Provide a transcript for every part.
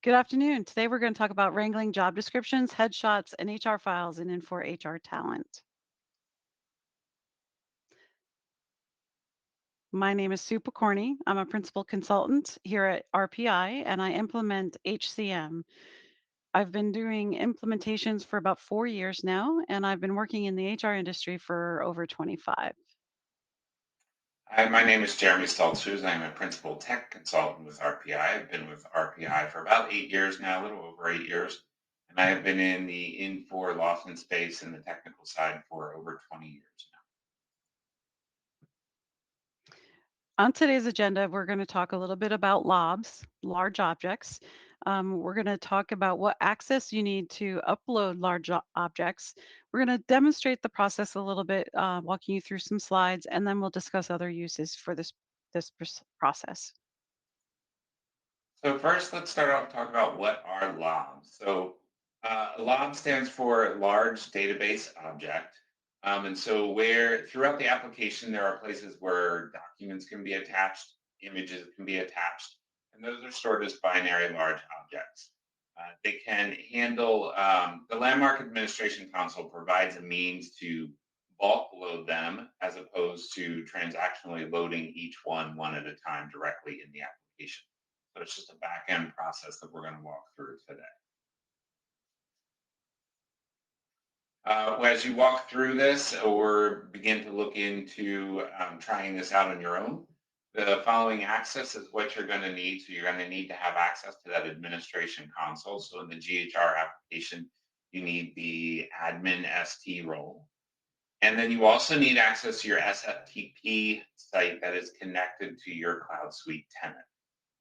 Good afternoon. Today we're going to talk about wrangling job descriptions, headshots, and HR files in Infor HR Talent. My name is Sue Pokorny. I'm a principal consultant here at RPI and I implement HCM. I've been doing implementations for about 4 years now, and I've been working in the HR industry for over 25. Hi, my name is Jeremy Stoltzfus. I'm a principal tech consultant with RPI. I've been with RPI for about 8 years now, a little over 8 years. And I have been in the Infor Lawson space and the technical side for over 20 years now. On today's agenda, we're going to talk a little bit about LOBs, large objects. We're going to talk about what access you need to upload large objects. We're going to demonstrate the process a little bit, walking you through some slides, and then we'll discuss other uses for this process. So first, let's start off talking about what are LOBs. A LOB stands for Large Database Object. And so where throughout the application, there are places where documents can be attached, images can be attached, and those are stored as binary large objects. They can handle, the Landmark Administration Console provides a means to bulk load them as opposed to transactionally loading each one at a time directly in the application. So it's just a back end process that we're going to walk through today. As you walk through this or begin to look into trying this out on your own, the following access is what you're going to need. So you're going to need to have access to that administration console. So in the GHR application, you need the admin ST role. And then you also need access to your SFTP site that is connected to your Cloud Suite tenant.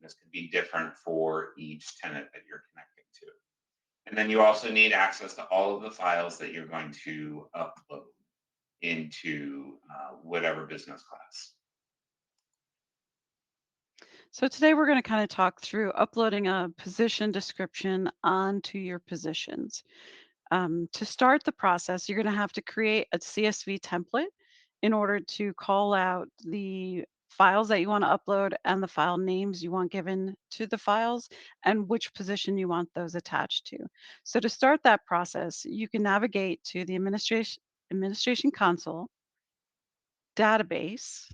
This could be different for each tenant that you're connecting to. And then you also need access to all of the files that you're going to upload into whatever business class. So today we're going to kind of talk through uploading a position description onto your positions. To start the process, you're going to have to create a CSV template in order to call out the files that you want to upload and the file names you want given to the files and which position you want those attached to. So to start that process, you can navigate to the administration console, database,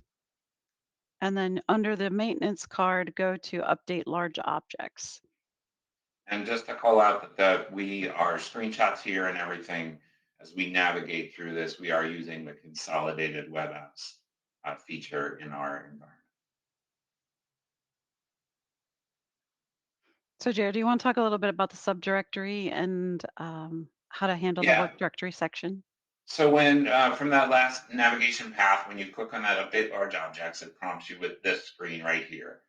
and then under the maintenance card, go to update large objects. And just to call out that we are screenshots here and everything as we navigate through this, we are using the consolidated web apps feature in our environment. So, Jared, do you want to talk a little bit about the subdirectory and how to handle the Yeah. work directory section? So when from that last navigation path, when you click on that update large objects, it prompts you with this screen right here.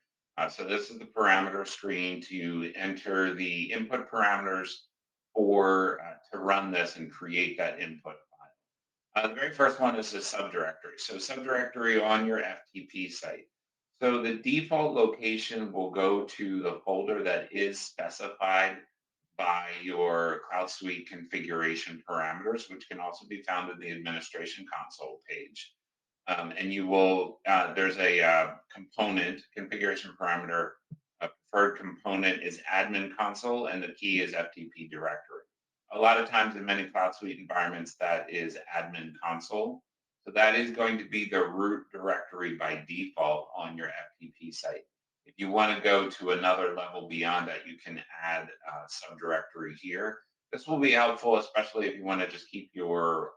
So this is the parameter screen to enter the input parameters for to run this and create that input file. The very first one is the subdirectory. So subdirectory on your FTP site. So the default location will go to the folder that is specified by your Cloud Suite configuration parameters, which can also be found in the administration console page. And you will, there's a component, configuration parameter, a preferred component is admin console, and the key is FTP directory. A lot of times in many Cloud Suite environments, that is admin console. So that is going to be the root directory by default on your FTP site. If you want to go to another level beyond that, you can add a subdirectory here. This will be helpful, especially if you want to just keep your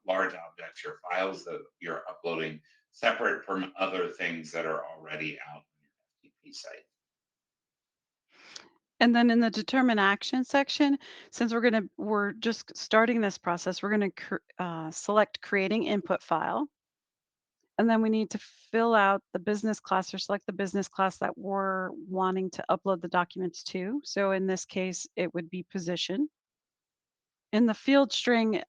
large objects, your files that you're uploading separate from other things that are already out on your FTP site. And then in the determine action section, since we're just starting this process, we're going to select creating input file. And then we need to fill out the business class or select the business class that we're wanting to upload the documents to. So in this case, it would be position. In the field string,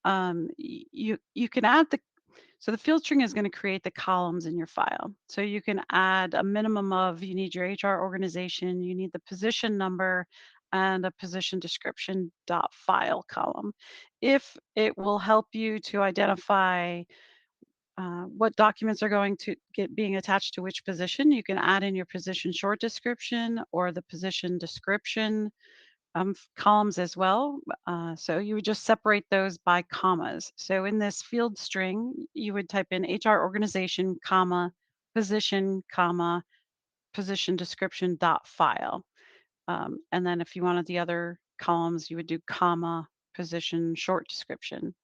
you can add the field string is going to create the columns in your file. So you can add a minimum of, you need your HR organization, you need the position number, and a position description dot file column. If it will help you to identify what documents are going to get being attached to which position, you can add in your position short description or the position description. columns as well. So you would just separate those by commas. So in this field string, you would type in HR organization, comma, position, comma, position description dot file. And then if you wanted the other columns, you would do comma, position, short description.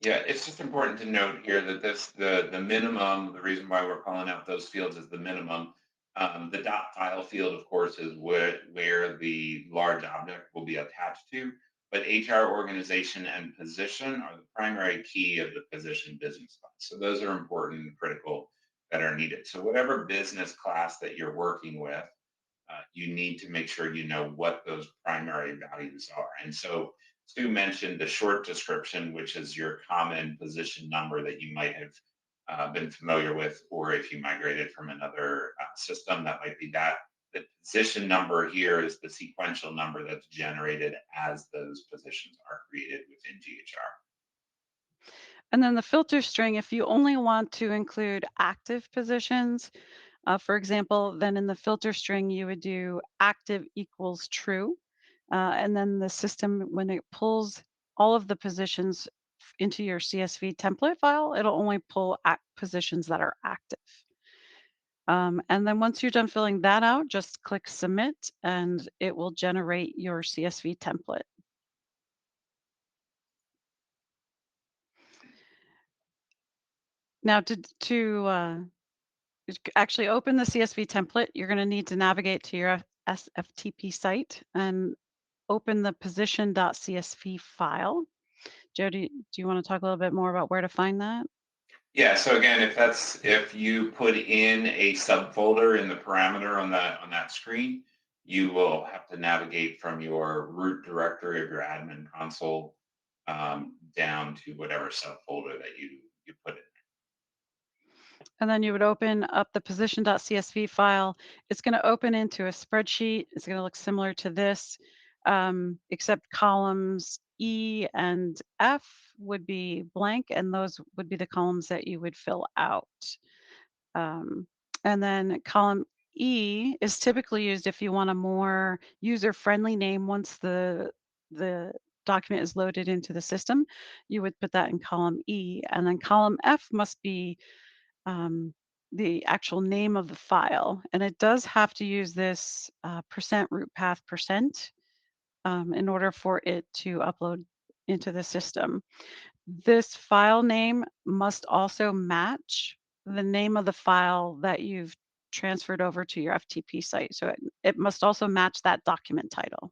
Yeah, it's just important to note here that the minimum, the reason why we're calling out those fields is the minimum. The dot file field, of course, is where the large object will be attached to. But HR organization and position are the primary key of the position business class. So those are important and critical that are needed. So whatever business class that you're working with, you need to make sure you know what those primary values are. And so Stu mentioned the short description, which is your common position number that you might have been familiar with, or if you migrated from another system, that might be that. The position number here is the sequential number that's generated as those positions are created within GHR. And then the filter string, if you only want to include active positions, for example, then in the filter string, you would do active equals true. And then the system, when it pulls all of the positions into your CSV template file, it'll only pull positions that are active. And then once you're done filling that out, just click submit and it will generate your CSV template. Now, actually open the CSV template, you're going to need to navigate to your SFTP site and open the position.csv file. Joe, do you want to talk a little bit more about where to find that? Yeah, so again, if you put in a subfolder in the parameter on that screen, you will have to navigate from your root directory of your admin console down to whatever subfolder that you put in. And then you would open up the position.csv file. It's going to open into a spreadsheet. It's going to look similar to this, except columns E and F would be blank, and those would be the columns that you would fill out. Um, and then column E is typically used if you want a more user-friendly name once the document is loaded into the system. You would put that in column E, and then column F must be um, the actual name of the file, and it does have to use this percent root path percent in order for it to upload into the system. This file name must also match the name of the file that you've transferred over to your FTP site. So it must also match that document title.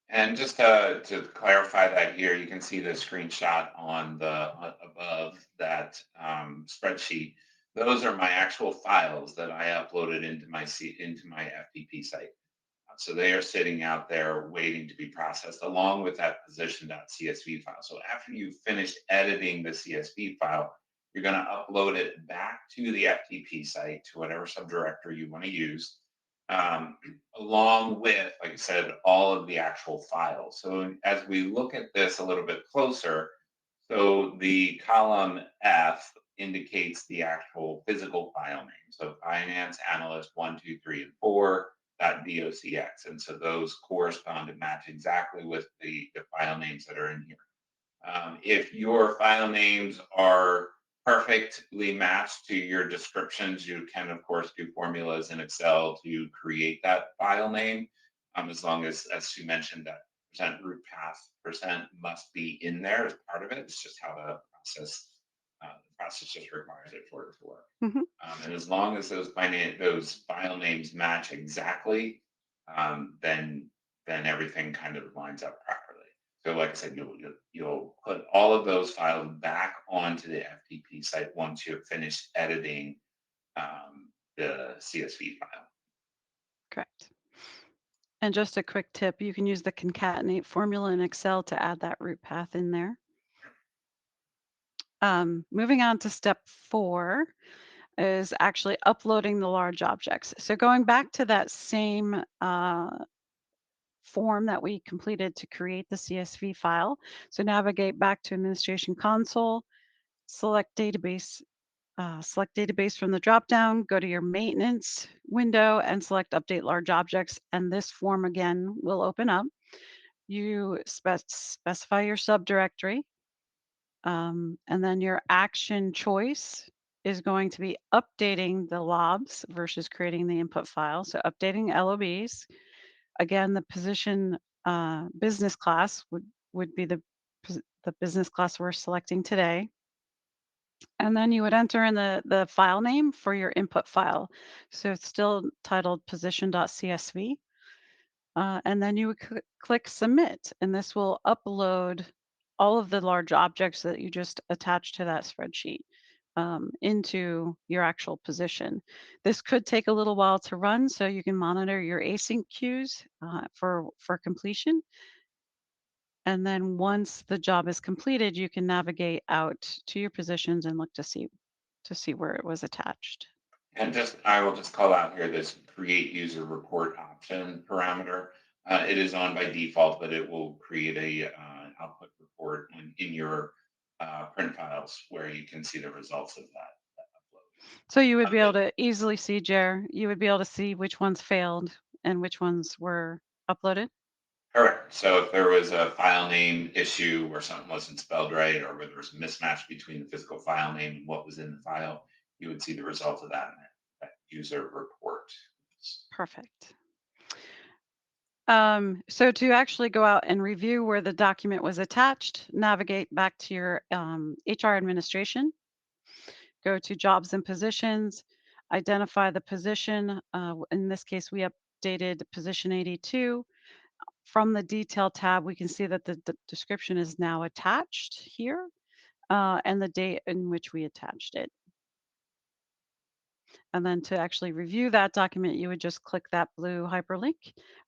And just to clarify that here, you can see the screenshot on the above that spreadsheet. Those are my actual files that I uploaded into my FTP site. So they are sitting out there waiting to be processed along with that position.csv file. So after you've finished editing the CSV file, you're going to upload it back to the FTP site to whatever subdirectory you want to use, um, along with, like I said, all of the actual files. So as we look at this a little bit closer, so the column F indicates the actual physical file name. So finance analyst 1, 2, 3, and 4 .docx. And so those correspond and match exactly with the file names that are in here. If your file names are perfectly matched to your descriptions, you can, of course, do formulas in Excel to create that file name. As long as you mentioned, that percent root path percent must be in there as part of it. It's just how the process just requires it for it to work. Mhm. And as long as those file names match exactly, then everything kind of lines up properly. So, like I said, you'll put all of those files back onto the FTP site once you've finished editing the CSV file. Correct. And just a quick tip, you can use the concatenate formula in Excel to add that root path in there. Moving on to step 4 is actually uploading the large objects. So going back to that same form that we completed to create the CSV file. So navigate back to Administration Console, select Database select database from the dropdown, go to your maintenance window and select update large objects. And this form again will open up. You specify your subdirectory, and then your action choice is going to be updating the LOBs versus creating the input file. So updating LOBs. Again, the position business class would be the business class we're selecting today. And then you would enter in the file name for your input file. So it's still titled position.csv. And then you would click submit, and this will upload all of the large objects that you just attached to that spreadsheet into your actual position. This could take a little while to run, so you can monitor your async queues for completion. And then once the job is completed, you can navigate out to your positions and look to see where it was attached. And I will just call out here this create user report option parameter. It is on by default, but it will create a output report in your print files where you can see the results of that So you would be able upload. to easily see, Jer, you would be able to see which ones failed and which ones were uploaded? Correct. So if there was a file name issue where something wasn't spelled right, or where there was a mismatch between the physical file name and what was in the file, you would see the result of that in that user report. Perfect. So to actually go out and review where the document was attached, navigate back to your HR administration, go to jobs and positions, identify the position. In this case, we updated position 82. From the detail tab, we can see that the description is now attached here, and the date in which we attached it. And then to actually review that document, you would just click that blue hyperlink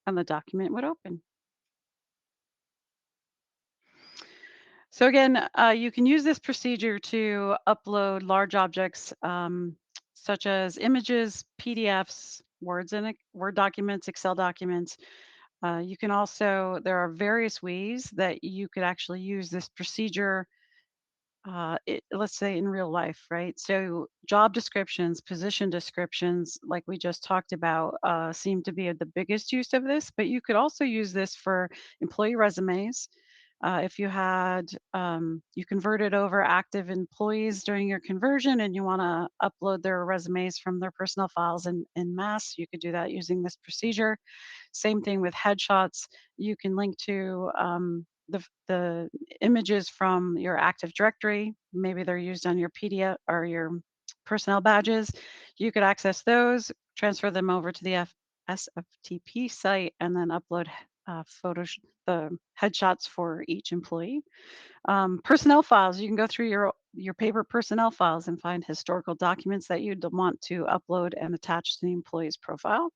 and the document would open. So again, you can use this procedure to upload large objects such as images, PDFs, Word documents, Excel documents. You can also, there are various ways that you could actually use this procedure, let's say in real life, right? So job descriptions, position descriptions, like we just talked about, seem to be the biggest use of this, but you could also use this for employee resumes. If you converted over active employees during your conversion and you want to upload their resumes from their personal files in mass, you could do that using this procedure. Same thing with headshots. You can link to the images from your Active Directory. Maybe they're used on your PDF or your personnel badges. You could access those, transfer them over to the SFTP site, and then upload photos, the headshots for each employee. Personnel files, you can go through your paper personnel files and find historical documents that you'd want to upload and attach to the employee's profile.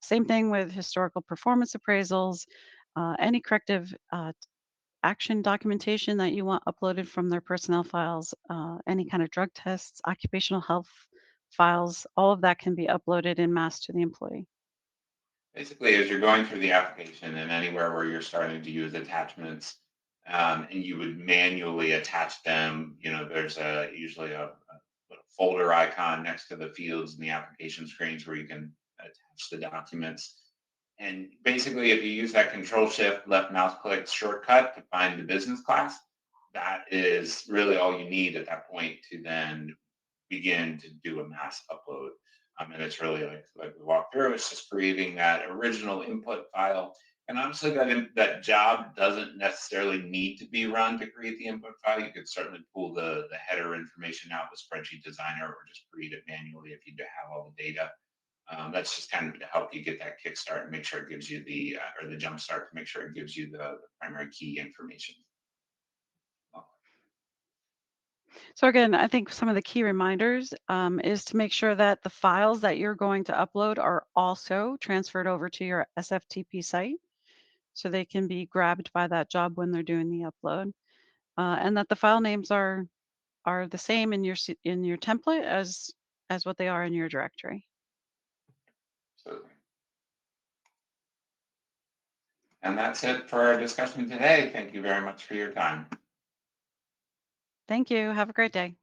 Same thing with historical performance appraisals, any corrective action documentation that you want uploaded from their personnel files, any kind of drug tests, occupational health files, all of that can be uploaded in mass to the employee. Basically, as you're going through the application and anywhere where you're starting to use attachments, and you would manually attach them, there's usually a little folder icon next to the fields in the application screens where you can attach the documents. And basically, if you use that Control Shift left mouse click shortcut to find the business class, that is really all you need at that point to then begin to do a mass upload. And it's really like we walked through, it's just creating that original input file. And honestly, that job doesn't necessarily need to be run to create the input file. You could certainly pull the header information out with Spreadsheet Designer or just create it manually if you have all the data. That's just kind of to help you get that kickstart and make sure it gives you or the jump start to make sure it gives you the primary key information. So again, I think some of the key reminders is to make sure that the files that you're going to upload are also transferred over to your SFTP site so they can be grabbed by that job when they're doing the upload, and that the file names are the same in in your template as what they are in your directory. So, and that's it for our discussion today. Thank you very much for your time. Thank you. Have a great day.